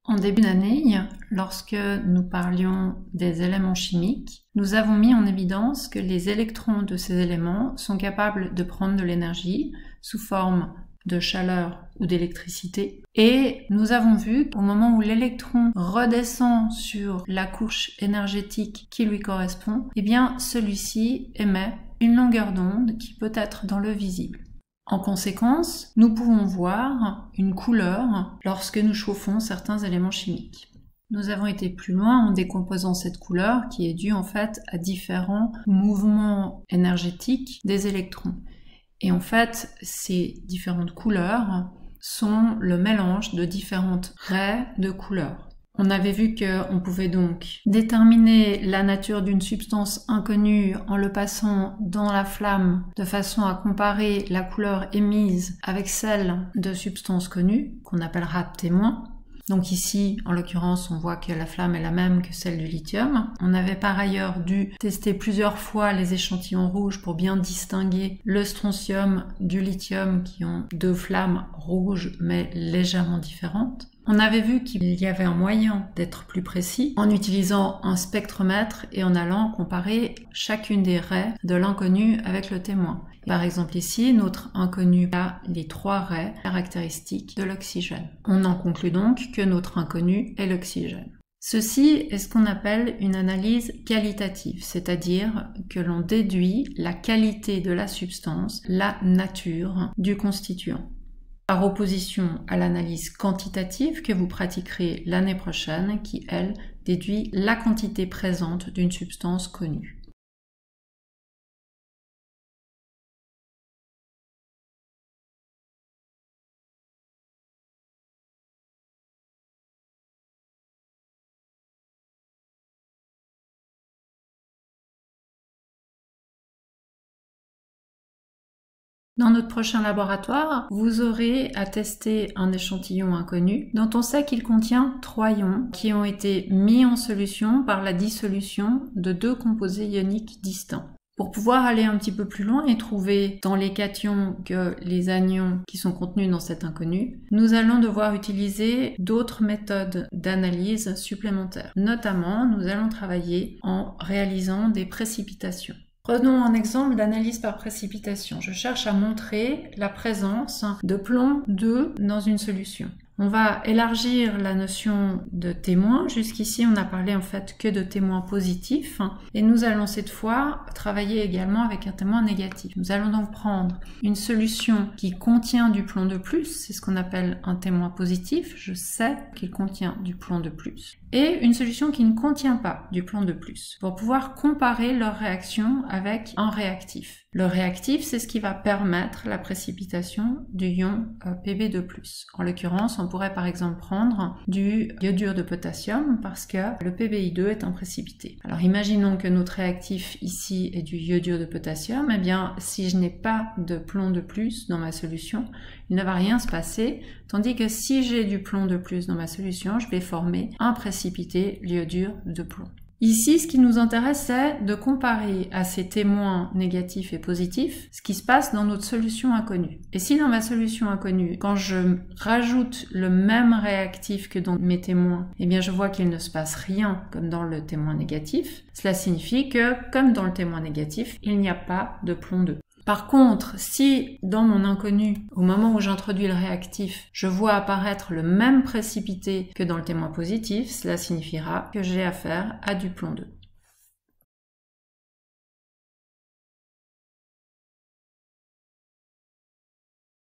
En début d'année, lorsque nous parlions des éléments chimiques, nous avons mis en évidence que les électrons de ces éléments sont capables de prendre de l'énergie sous forme de chaleur ou d'électricité. Et nous avons vu qu'au moment où l'électron redescend sur la couche énergétique qui lui correspond, eh bien celui-ci émet une longueur d'onde qui peut être dans le visible. En conséquence, nous pouvons voir une couleur lorsque nous chauffons certains éléments chimiques. Nous avons été plus loin en décomposant cette couleur qui est due en fait à différents mouvements énergétiques des électrons. Et en fait, ces différentes couleurs sont le mélange de différentes raies de couleurs. On avait vu qu'on pouvait donc déterminer la nature d'une substance inconnue en le passant dans la flamme de façon à comparer la couleur émise avec celle de substances connues, qu'on appellera témoins. Donc ici, en l'occurrence, on voit que la flamme est la même que celle du lithium. On avait par ailleurs dû tester plusieurs fois les échantillons rouges pour bien distinguer le strontium du lithium qui ont deux flammes rouges mais légèrement différentes. On avait vu qu'il y avait un moyen d'être plus précis en utilisant un spectromètre et en allant comparer chacune des raies de l'inconnu avec le témoin. Par exemple ici, notre inconnu a les trois raies caractéristiques de l'oxygène. On en conclut donc que notre inconnu est l'oxygène. Ceci est ce qu'on appelle une analyse qualitative, c'est-à-dire que l'on déduit la qualité de la substance, la nature du constituant. Par opposition à l'analyse quantitative que vous pratiquerez l'année prochaine, qui, elle, déduit la quantité présente d'une substance connue. Dans notre prochain laboratoire, vous aurez à tester un échantillon inconnu dont on sait qu'il contient 3 ions qui ont été mis en solution par la dissolution de 2 composés ioniques distincts. Pour pouvoir aller un petit peu plus loin et trouver dans les cations que les anions qui sont contenus dans cet inconnu, nous allons devoir utiliser d'autres méthodes d'analyse supplémentaires. Notamment, nous allons travailler en réalisant des précipitations. Prenons un exemple d'analyse par précipitation. Je cherche à montrer la présence de plomb 2 dans une solution. On va élargir la notion de témoin. Jusqu'ici, on n'a parlé en fait que de témoins positifs. Et nous allons cette fois travailler également avec un témoin négatif. Nous allons donc prendre une solution qui contient du plomb de plus. C'est ce qu'on appelle un témoin positif. Je sais qu'il contient du plomb de plus. Et une solution qui ne contient pas du plomb de plus. Pour pouvoir comparer leur réaction avec un réactif. Le réactif, c'est ce qui va permettre la précipitation du ion Pb2+. En l'occurrence, on pourrait par exemple prendre du iodure de potassium parce que le PbI2 est un précipité. Alors imaginons que notre réactif ici est du iodure de potassium. Eh bien, si je n'ai pas de plomb de plus dans ma solution, il ne va rien se passer. Tandis que si j'ai du plomb de plus dans ma solution, je vais former un précipité l'iodure de plomb. Ici, ce qui nous intéresse, c'est de comparer à ces témoins négatifs et positifs ce qui se passe dans notre solution inconnue. Et si dans ma solution inconnue, quand je rajoute le même réactif que dans mes témoins, eh bien je vois qu'il ne se passe rien comme dans le témoin négatif, cela signifie que, comme dans le témoin négatif, il n'y a pas de plomb 2. Par contre, si dans mon inconnu, au moment où j'introduis le réactif, je vois apparaître le même précipité que dans le témoin positif, cela signifiera que j'ai affaire à du plomb 2.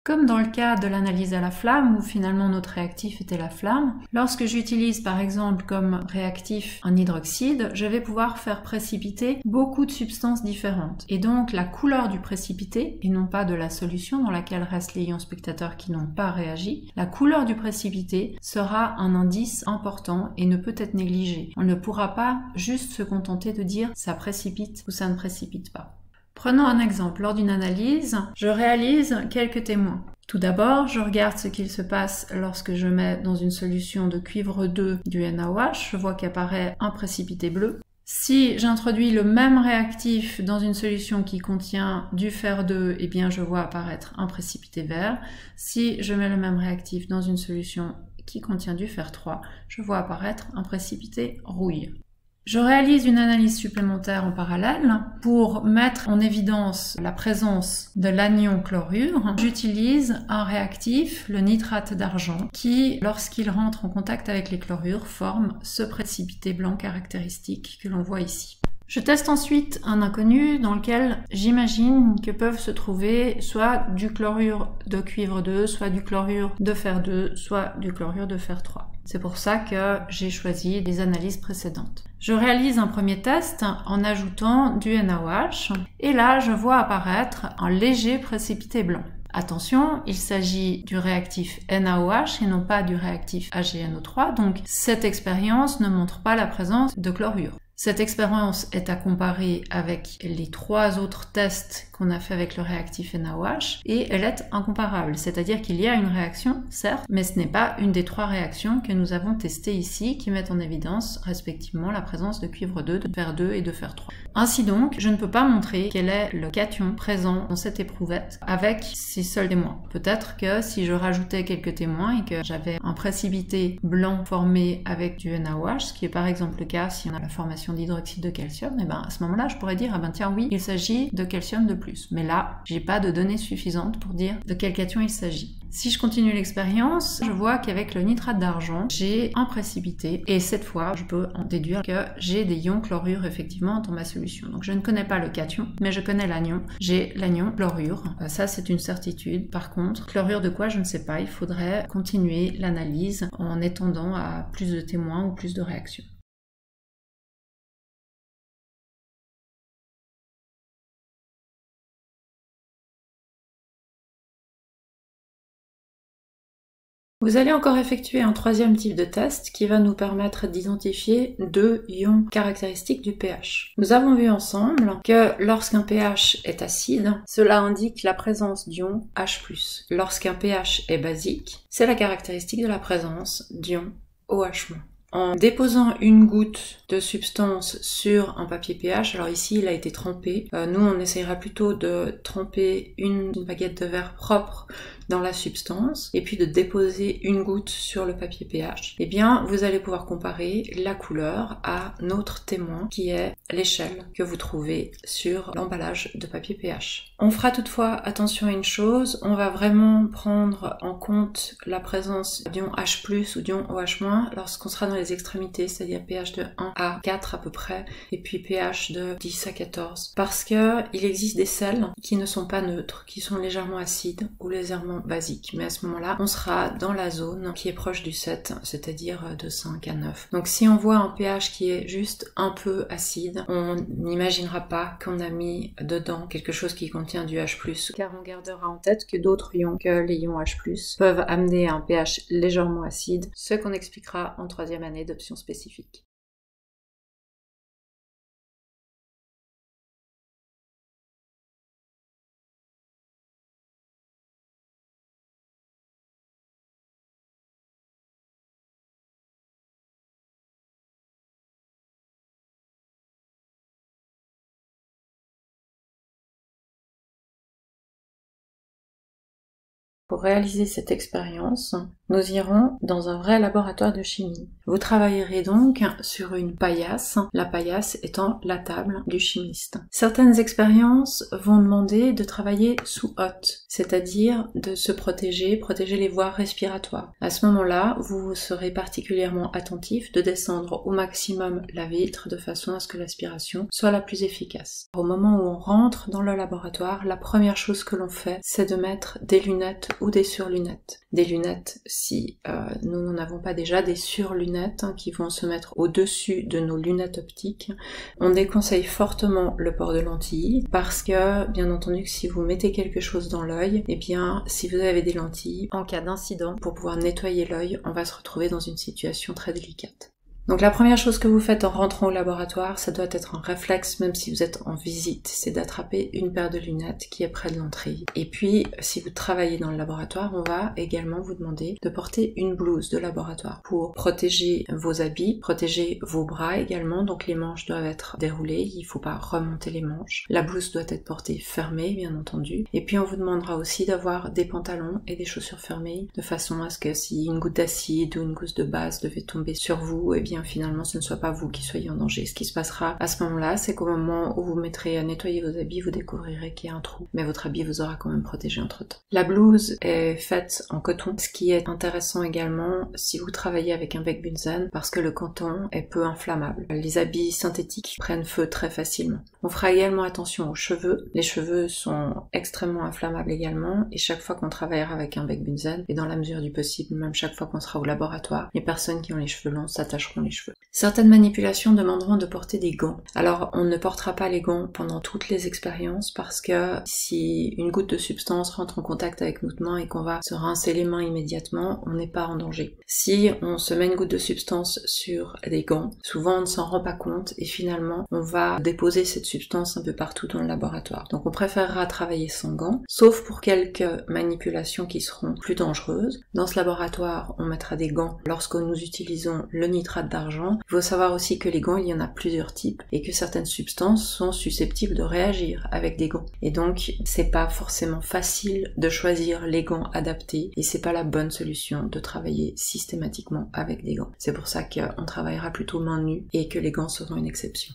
Comme dans le cas de l'analyse à la flamme, où finalement notre réactif était la flamme, lorsque j'utilise par exemple comme réactif un hydroxyde, je vais pouvoir faire précipiter beaucoup de substances différentes. Et donc la couleur du précipité, et non pas de la solution dans laquelle restent les ions spectateurs qui n'ont pas réagi, la couleur du précipité sera un indice important et ne peut être négligé. On ne pourra pas juste se contenter de dire ça précipite ou ça ne précipite pas. Prenons un exemple. Lors d'une analyse, je réalise quelques témoins. Tout d'abord, je regarde ce qu'il se passe lorsque je mets dans une solution de cuivre 2 du NaOH. Je vois qu'apparaît un précipité bleu. Si j'introduis le même réactif dans une solution qui contient du fer 2, eh bien je vois apparaître un précipité vert. Si je mets le même réactif dans une solution qui contient du fer 3, je vois apparaître un précipité rouille. Je réalise une analyse supplémentaire en parallèle pour mettre en évidence la présence de l'anion chlorure. J'utilise un réactif, le nitrate d'argent, qui, lorsqu'il rentre en contact avec les chlorures, forme ce précipité blanc caractéristique que l'on voit ici. Je teste ensuite un inconnu dans lequel j'imagine que peuvent se trouver soit du chlorure de cuivre 2, soit du chlorure de fer 2, soit du chlorure de fer 3. C'est pour ça que j'ai choisi les analyses précédentes. Je réalise un premier test en ajoutant du NaOH et là je vois apparaître un léger précipité blanc. Attention, il s'agit du réactif NaOH et non pas du réactif AgNO3, donc cette expérience ne montre pas la présence de chlorure. Cette expérience est à comparer avec les 3 autres tests qu'on a fait avec le réactif NaOH et elle est incomparable, c'est-à-dire qu'il y a une réaction, certes, mais ce n'est pas une des 3 réactions que nous avons testées ici qui mettent en évidence respectivement la présence de cuivre 2, de fer 2 et de fer 3. Ainsi donc, je ne peux pas montrer quel est le cation présent dans cette éprouvette avec ces seuls témoins. Peut-être que si je rajoutais quelques témoins et que j'avais un précipité blanc formé avec du NaOH, ce qui est par exemple le cas si on a la formation d'hydroxyde de calcium, et ben à ce moment-là, je pourrais dire, ah ben tiens oui, il s'agit de calcium de plus. Mais là, j'ai pas de données suffisantes pour dire de quel cation il s'agit. Si je continue l'expérience, je vois qu'avec le nitrate d'argent, j'ai un précipité et cette fois, je peux en déduire que j'ai des ions chlorure effectivement dans ma solution. Donc je ne connais pas le cation, mais je connais l'anion. J'ai l'anion chlorure. Ça, c'est une certitude. Par contre, chlorure de quoi, je ne sais pas. Il faudrait continuer l'analyse en étendant à plus de témoins ou plus de réactions. Vous allez encore effectuer un 3e type de test qui va nous permettre d'identifier 2 ions caractéristiques du pH. Nous avons vu ensemble que lorsqu'un pH est acide, cela indique la présence d'ion H+. Lorsqu'un pH est basique, c'est la caractéristique de la présence d'ion OH-. En déposant une goutte de substance sur un papier pH, alors ici il a été trempé, nous on essaiera plutôt de tremper une baguette de verre propre dans la substance et puis de déposer une goutte sur le papier pH, eh bien vous allez pouvoir comparer la couleur à notre témoin qui est l'échelle que vous trouvez sur l'emballage de papier pH. On fera toutefois attention à une chose, on va vraiment prendre en compte la présence d'ion H+, ou d'ion OH- lorsqu'on sera dans les extrémités, c'est-à-dire pH de 1 à 4 à peu près, et puis pH de 10 à 14. Parce que il existe des sels qui ne sont pas neutres, qui sont légèrement acides ou légèrement basiques. Mais à ce moment-là, on sera dans la zone qui est proche du 7, c'est-à-dire de 5 à 9. Donc si on voit un pH qui est juste un peu acide, on n'imaginera pas qu'on a mis dedans quelque chose qui contient du H+, car on gardera en tête que d'autres ions que les ions H+, peuvent amener un pH légèrement acide, ce qu'on expliquera en 3e année d'options spécifiques. Pour réaliser cette expérience, nous irons dans un vrai laboratoire de chimie. Vous travaillerez donc sur une paillasse, la paillasse étant la table du chimiste. Certaines expériences vont demander de travailler sous hotte, c'est-à-dire de se protéger les voies respiratoires. À ce moment-là, vous serez particulièrement attentif de descendre au maximum la vitre de façon à ce que l'aspiration soit la plus efficace. Au moment où on rentre dans le laboratoire, la première chose que l'on fait, c'est de mettre des lunettes ou des surlunettes. Des lunettes si nous n'en avons pas déjà, des surlunettes qui vont se mettre au-dessus de nos lunettes optiques. On déconseille fortement le port de lentilles parce que, bien entendu, que si vous mettez quelque chose dans l'œil, eh bien, si vous avez des lentilles, en cas d'incident, pour pouvoir nettoyer l'œil, on va se retrouver dans une situation très délicate. Donc la première chose que vous faites en rentrant au laboratoire, ça doit être un réflexe même si vous êtes en visite, c'est d'attraper une paire de lunettes qui est près de l'entrée. Et puis si vous travaillez dans le laboratoire, on va également vous demander de porter une blouse de laboratoire pour protéger vos habits, protéger vos bras également, donc les manches doivent être déroulées, il ne faut pas remonter les manches. La blouse doit être portée fermée bien entendu. Et puis on vous demandera aussi d'avoir des pantalons et des chaussures fermées de façon à ce que si une goutte d'acide ou une gousse de base devait tomber sur vous, et bien finalement ce ne soit pas vous qui soyez en danger. Ce qui se passera à ce moment-là, c'est qu'au moment où vous mettrez à nettoyer vos habits, vous découvrirez qu'il y a un trou, mais votre habit vous aura quand même protégé entre-temps. La blouse est faite en coton, ce qui est intéressant également si vous travaillez avec un bec bunsen, parce que le coton est peu inflammable. Les habits synthétiques prennent feu très facilement. On fera également attention aux cheveux. Les cheveux sont extrêmement inflammables également, et chaque fois qu'on travaillera avec un bec bunsen, et dans la mesure du possible, même chaque fois qu'on sera au laboratoire, les personnes qui ont les cheveux longs s'attacheront les cheveux. Certaines manipulations demanderont de porter des gants. Alors on ne portera pas les gants pendant toutes les expériences parce que si une goutte de substance rentre en contact avec notre main et qu'on va se rincer les mains immédiatement, on n'est pas en danger. Si on se met une goutte de substance sur des gants, souvent on ne s'en rend pas compte et finalement on va déposer cette substance un peu partout dans le laboratoire. Donc on préférera travailler sans gants, sauf pour quelques manipulations qui seront plus dangereuses. Dans ce laboratoire, on mettra des gants lorsque nous utilisons le nitrate d'argent. Il faut savoir aussi que les gants, il y en a plusieurs types et que certaines substances sont susceptibles de réagir avec des gants. Et donc, c'est pas forcément facile de choisir les gants adaptés et c'est pas la bonne solution de travailler systématiquement avec des gants. C'est pour ça qu'on travaillera plutôt main nue et que les gants seront une exception.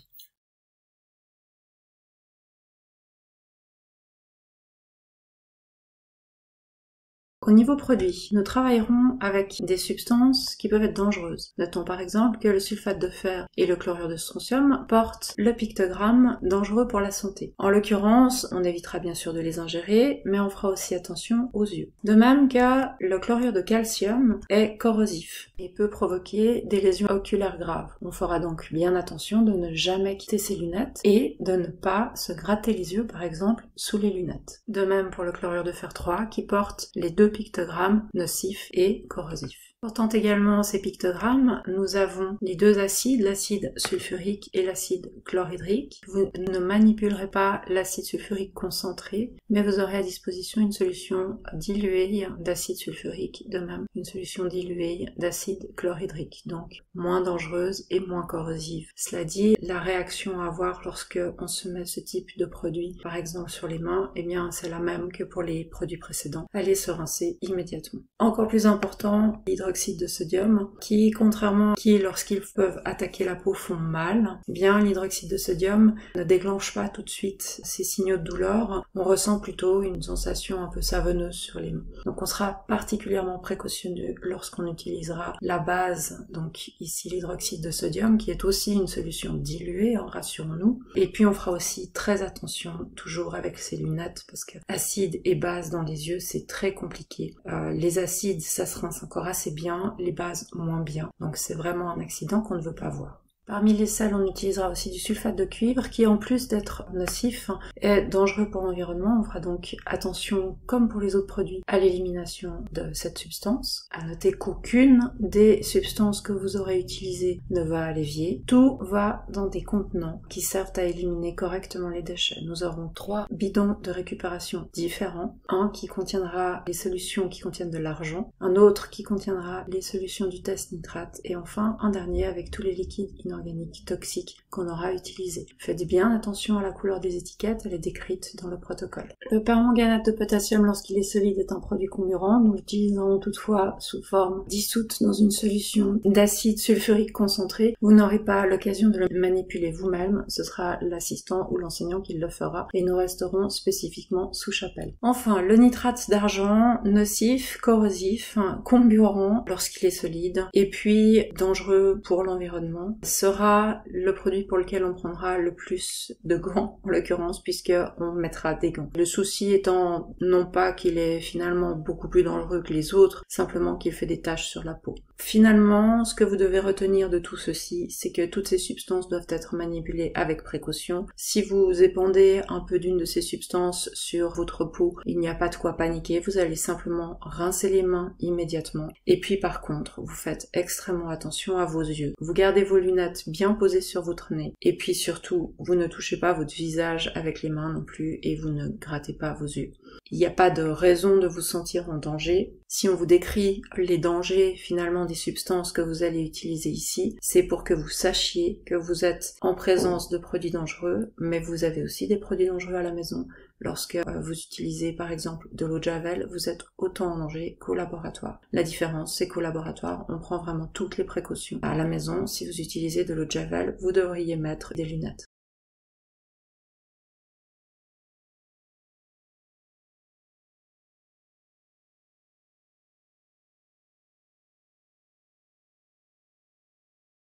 Au niveau produit, nous travaillerons avec des substances qui peuvent être dangereuses. Notons par exemple que le sulfate de fer et le chlorure de strontium portent le pictogramme dangereux pour la santé. En l'occurrence, on évitera bien sûr de les ingérer, mais on fera aussi attention aux yeux. De même que le chlorure de calcium est corrosif et peut provoquer des lésions oculaires graves. On fera donc bien attention de ne jamais quitter ses lunettes et de ne pas se gratter les yeux par exemple sous les lunettes. De même pour le chlorure de fer 3 qui porte les deux pictogrammes nocifs et corrosifs. Portant également ces pictogrammes, nous avons les deux acides, l'acide sulfurique et l'acide chlorhydrique. Vous ne manipulerez pas l'acide sulfurique concentré, mais vous aurez à disposition une solution diluée d'acide sulfurique, de même une solution diluée d'acide chlorhydrique, donc moins dangereuse et moins corrosive. Cela dit, la réaction à avoir lorsque on se met ce type de produit, par exemple sur les mains, eh bien c'est la même que pour les produits précédents. Allez se rincer immédiatement. Encore plus important, l'hydroxyde de sodium qui, contrairement qui lorsqu'ils peuvent attaquer la peau font mal, eh bien l'hydroxyde de sodium ne déclenche pas tout de suite ces signaux de douleur, on ressent plutôt une sensation un peu savonneuse sur les mains. Donc on sera particulièrement précautionneux lorsqu'on utilisera la base, donc ici l'hydroxyde de sodium qui est aussi une solution diluée, rassurons-nous, et puis on fera aussi très attention toujours avec ces lunettes parce que acide et base dans les yeux c'est très compliqué. Les acides ça se rince encore assez bien, les bases moins bien. Donc c'est vraiment un accident qu'on ne veut pas voir. Parmi les sels, on utilisera aussi du sulfate de cuivre qui, en plus d'être nocif, est dangereux pour l'environnement. On fera donc attention, comme pour les autres produits, à l'élimination de cette substance. À noter qu'aucune des substances que vous aurez utilisées ne va à l'évier. Tout va dans des contenants qui servent à éliminer correctement les déchets. Nous aurons 3 bidons de récupération différents. Un qui contiendra les solutions qui contiennent de l'argent, un autre qui contiendra les solutions du test nitrate, et enfin un dernier avec tous les liquides inorganiques toxiques qu'on aura utilisés. Faites bien attention à la couleur des étiquettes, elle est décrite dans le protocole. Le permanganate de potassium, lorsqu'il est solide, est un produit comburant. Nous l'utiliserons toutefois sous forme dissoute dans une solution d'acide sulfurique concentré. Vous n'aurez pas l'occasion de le manipuler vous-même, ce sera l'assistant ou l'enseignant qui le fera, et nous resterons spécifiquement sous chapelle. Enfin, le nitrate d'argent, nocif, corrosif, comburant lorsqu'il est solide, et puis dangereux pour l'environnement, sera le produit pour lequel on prendra le plus de gants, en l'occurrence, puisque on mettra des gants. Le souci étant non pas qu'il est finalement beaucoup plus dangereux que les autres, simplement qu'il fait des taches sur la peau. Finalement, ce que vous devez retenir de tout ceci, c'est que toutes ces substances doivent être manipulées avec précaution. Si vous épandez un peu d'une de ces substances sur votre peau, il n'y a pas de quoi paniquer, vous allez simplement rincer les mains immédiatement. Et puis par contre, vous faites extrêmement attention à vos yeux. Vous gardez vos lunettes bien posées sur votre nez. Et puis surtout, vous ne touchez pas votre visage avec les mains non plus et vous ne grattez pas vos yeux. Il n'y a pas de raison de vous sentir en danger. Si on vous décrit les dangers finalement des substances que vous allez utiliser ici, c'est pour que vous sachiez que vous êtes en présence de produits dangereux, mais vous avez aussi des produits dangereux à la maison. Lorsque vous utilisez par exemple de l'eau de Javel, vous êtes autant en danger qu'au laboratoire. La différence, c'est qu'au laboratoire, on prend vraiment toutes les précautions. À la maison, si vous utilisez de l'eau de Javel, vous devriez mettre des lunettes.